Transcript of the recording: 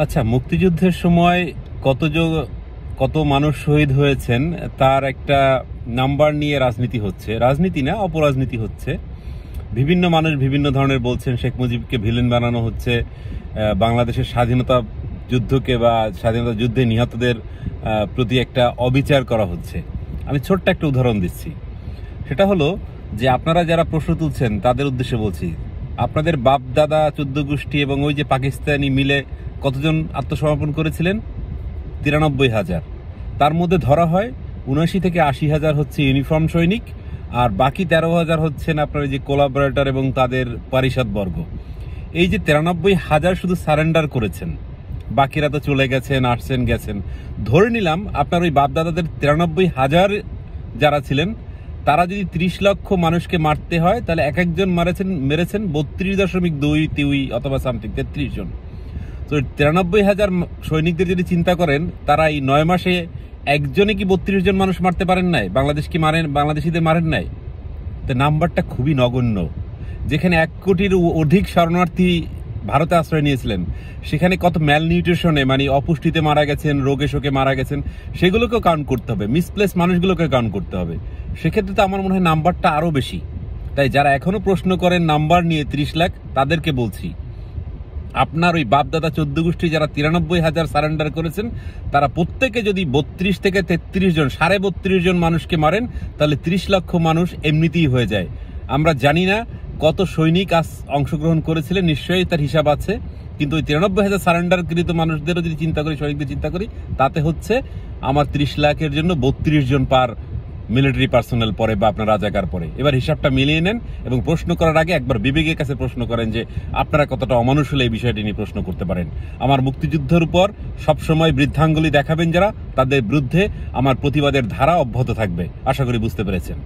আচ্ছা, মুক্তিযুদ্ধের সময় কত মানুষ শহীদ হয়েছেন তার একটা নাম্বার নিয়ে রাজনীতি হচ্ছে, রাজনীতি না অপরাজনীতি হচ্ছে। বিভিন্ন মানুষ বিভিন্ন ধরনের বলছেন, শেখ মুজিবকে ভিলেন বানানো হচ্ছে, বাংলাদেশের স্বাধীনতা যুদ্ধকে বা স্বাধীনতা যুদ্ধে নিহতদের প্রতি একটা অবিচার করা হচ্ছে। আমি ছোট্ট একটা উদাহরণ দিচ্ছি। সেটা হলো যে আপনারা যারা প্রশ্ন তুলছেন তাদের উদ্দেশ্যে বলছি, আপনাদের বাপ দাদা 14 গোষ্ঠী এবং ওই যে পাকিস্তানি মিলে কতজন আত্মসমর্পণ করেছিলেন? 93,000। তার মধ্যে ধরা হয় 79 থেকে 80,000 হচ্ছে ইউনিফর্ম সৈনিক, আর বাকি 13,000 হচ্ছেন আপনার যে কোলাবোরেটর এবং তাদের পারিষদবর্গ। এই যে 93,000 শুধু সারেন্ডার করেছেন, বাকিরা তো চলে গেছেন, আসছেন গেছেন। ধরে নিলাম আপনার ওই বাপদাদাদের 93,000 যারা ছিলেন তারা যদি 30 লক্ষ মানুষকে মারতে হয়, তাহলে এক একজন মেরেছেন 32.2 অথবা সামথিং 33 জন। তো 93,000 সৈনিকদের যদি চিন্তা করেন, তারা এই 9 মাসে একজনে কি 32 জন মানুষ মারতে পারেন নাই? বাংলাদেশিদের মারেন নাই? তো নাম্বারটা খুবই নগণ্য। যেখানে 1 কোটির অধিক শরণার্থী ভারতে আশ্রয় নিয়েছিলেন, সেখানে কত ম্যালনিউট্রিশনে মানে অপুষ্টিতে মারা গেছেন, রোগে শোকে মারা গেছেন, সেগুলোকেও কাউন্ট করতে হবে, মিসপ্লেস মানুষগুলোকে কাউন্ট করতে হবে। সেক্ষেত্রে তো আমার মনে হয় নাম্বারটা আরো বেশি। তাই যারা এখনো প্রশ্ন করেন নাম্বার নিয়ে 30 লাখ, তাদেরকে বলছি, আপনার ওই বাপদাদা 14 গোষ্ঠী যারা 93,000 সারেন্ডার করেছেন, তারা প্রত্যেকে যদি 32 থেকে 33 জন 32.5 জন মানুষকে মারেন, তাহলে 30 লক্ষ মানুষ এমনিতেই হয়ে যায়। আমরা জানি না কত সৈনিক আজ অংশগ্রহণ করেছিলেন, নিশ্চয়ই তার হিসাব আছে, কিন্তু ওই 93,000 সারেন্ডারকৃত মানুষদেরও যদি চিন্তা করি, সৈনিকদের চিন্তা করি, তাতে হচ্ছে আমার 30 লাখের জন্য 32 জন পার মিলিটারি পার্সোনাল পরে বা আপনার রাজাকার পরে। এবার হিসাবটা মিলিয়ে নেন এবং প্রশ্ন করার আগে একবার বিবেকের কাছে প্রশ্ন করেন যে আপনারা কতটা অমানুষ হলে এই বিষয়টি নিয়ে প্রশ্ন করতে পারেন। আমার মুক্তিযুদ্ধের উপর সবসময় বৃদ্ধাঙ্গুলি দেখাবেন যারা, তাদের বিরুদ্ধে আমার প্রতিবাদের ধারা অব্যাহত থাকবে। আশা করি বুঝতে পেরেছেন।